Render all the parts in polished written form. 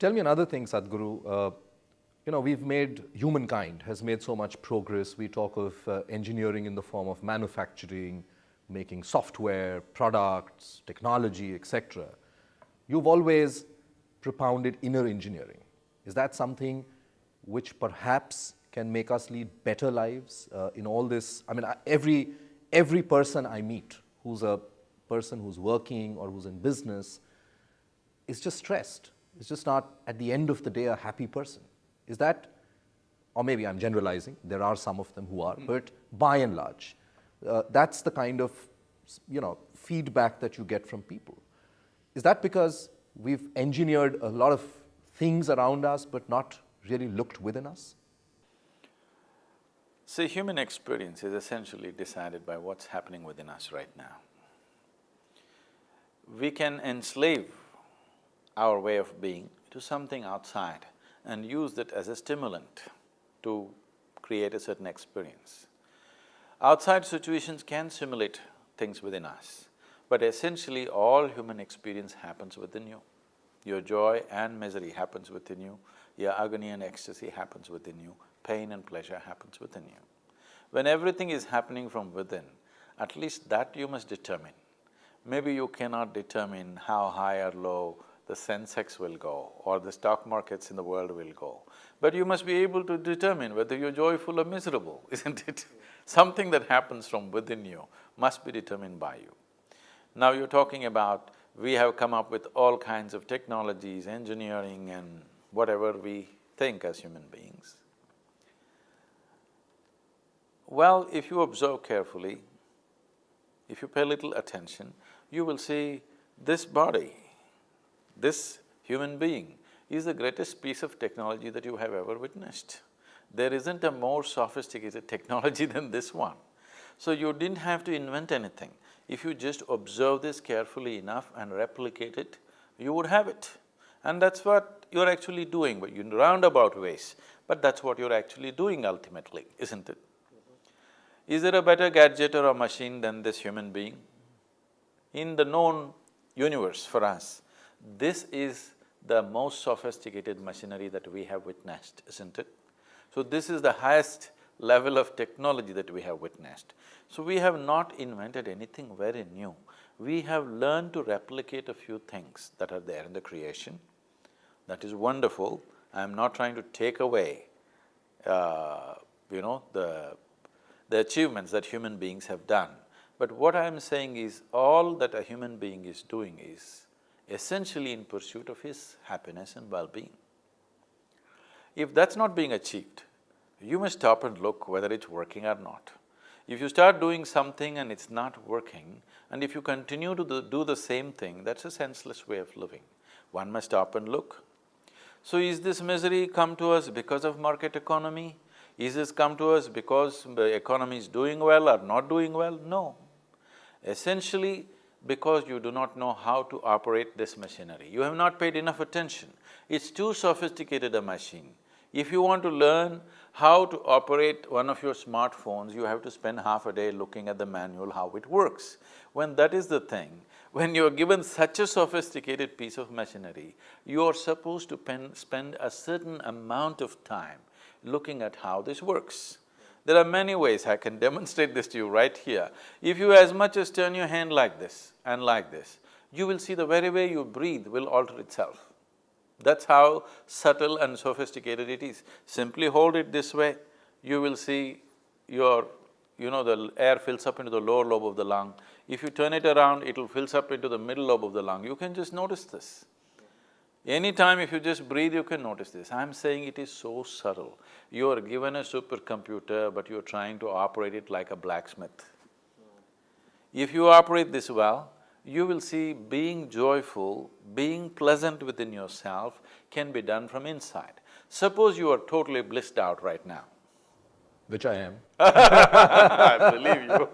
Tell me another thing, Sadhguru. Humankind has made so much progress. We talk of engineering in the form of manufacturing, making software, products, technology, etc. You've always propounded inner engineering. Is that something which perhaps can make us lead better lives in all this? I mean, every person I meet who's a person who's working or who's in business is just stressed. It's just not, at the end of the day, a happy person. Is that, or maybe I'm generalizing, there are some of them who are, but by and large, that's the kind of, feedback that you get from people. Is that because we've engineered a lot of things around us but not really looked within us? See, human experience is essentially decided by what's happening within us right now. We can enslave our way of being to something outside and use that as a stimulant to create a certain experience. Outside situations can simulate things within us, but essentially all human experience happens within you. Your joy and misery happens within you, your agony and ecstasy happens within you, pain and pleasure happens within you. When everything is happening from within, at least that you must determine. Maybe you cannot determine how high or low the Sensex will go or the stock markets in the world will go, but you must be able to determine whether you're joyful or miserable, isn't it? Something that happens from within you must be determined by you. Now you're talking about, we have come up with all kinds of technologies, engineering and whatever we think as human beings. Well, if you observe carefully, if you pay little attention, you will see this body, this human being is the greatest piece of technology that you have ever witnessed. There isn't a more sophisticated technology than this one. So you didn't have to invent anything. If you just observe this carefully enough and replicate it, you would have it. And that's what you're actually doing, but in roundabout ways, but that's what you're actually doing ultimately, isn't it? Is there a better gadget or a machine than this human being? In the known universe for us, this is the most sophisticated machinery that we have witnessed, isn't it? So this is the highest level of technology that we have witnessed. So we have not invented anything very new. We have learned to replicate a few things that are there in the creation. That is wonderful. I'm not trying to take away, the achievements that human beings have done. But what I'm saying is, all that a human being is doing is essentially in pursuit of his happiness and well-being. If that's not being achieved, you must stop and look whether it's working or not. If you start doing something and it's not working, and if you continue to do the same thing, that's a senseless way of living. One must stop and look. So is this misery come to us because of market economy? Is this come to us because the economy is doing well or not doing well? No. Essentially, because you do not know how to operate this machinery. You have not paid enough attention. It's too sophisticated a machine. If you want to learn how to operate one of your smartphones, you have to spend half a day looking at the manual, how it works. When that is the thing, when you're given such a sophisticated piece of machinery, you are supposed to spend a certain amount of time looking at how this works. There are many ways, I can demonstrate this to you right here. If you as much as turn your hand like this and like this, you will see the very way you breathe will alter itself. That's how subtle and sophisticated it is. Simply hold it this way, you will see the air fills up into the lower lobe of the lung. If you turn it around, it'll fills up into the middle lobe of the lung. You can just notice this. Anytime if you just breathe, you can notice this. I'm saying it is so subtle. You are given a supercomputer, but you're trying to operate it like a blacksmith. If you operate this well, you will see being joyful, being pleasant within yourself can be done from inside. Suppose you are totally blissed out right now. Which I am. I believe you.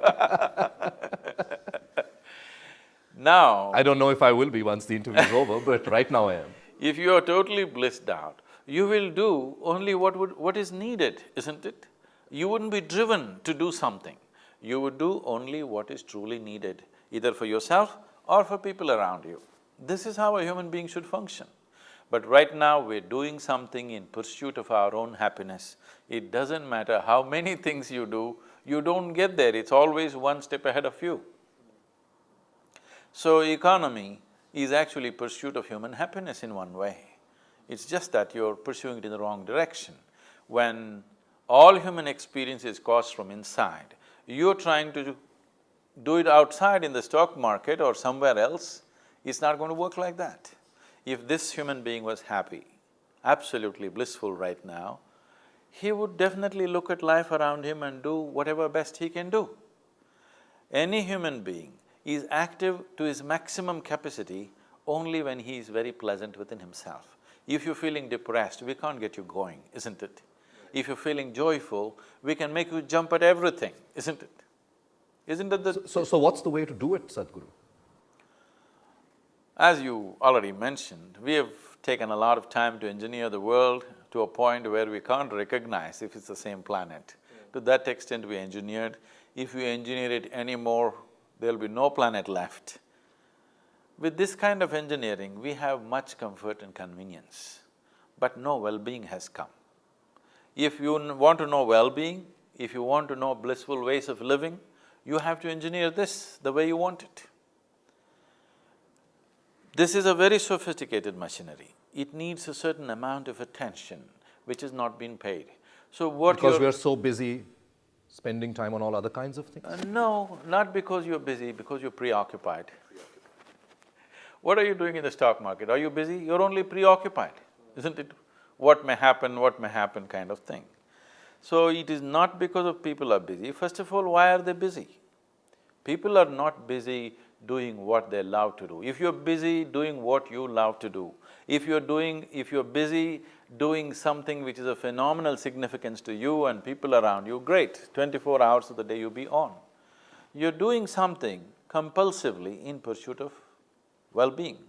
Now… I don't know if I will be once the interview is over, but right now I am. If you are totally blissed out, you will do only what is needed, isn't it? You wouldn't be driven to do something. You would do only what is truly needed, either for yourself or for people around you. This is how a human being should function. But right now we're doing something in pursuit of our own happiness. It doesn't matter how many things you do, you don't get there, it's always one step ahead of you. So economy is actually pursuit of human happiness in one way. It's just that you're pursuing it in the wrong direction. When all human experience is caused from inside, you're trying to do it outside in the stock market or somewhere else, it's not going to work like that. If this human being was happy, absolutely blissful right now, he would definitely look at life around him and do whatever best he can do. Any human being is active to his maximum capacity only when he is very pleasant within himself. If you're feeling depressed, we can't get you going, isn't it? If you're feeling joyful, we can make you jump at everything, isn't it? Isn't that the… So what's the way to do it, Sadhguru? As you already mentioned, we have taken a lot of time to engineer the world to a point where we can't recognize if it's the same planet. To that extent we engineered. If we engineer it anymore, there'll be no planet left. With this kind of engineering, we have much comfort and convenience, but no well-being has come. If you want to know well-being, if you want to know blissful ways of living, you have to engineer this the way you want it. This is a very sophisticated machinery. It needs a certain amount of attention which has not been paid. So what Because we're so busy spending time on all other kinds of things? No, not because you're busy, because you're preoccupied. What are you doing in the stock market? Are you busy? You're only preoccupied, isn't it? What may happen kind of thing. So it is not because of people are busy. First of all, why are they busy? People are not busy doing what they love to do. If you're busy doing what you love to do, if you're busy doing something which is of phenomenal significance to you and people around you, great, 24 hours of the day you be on. You're doing something compulsively in pursuit of well-being.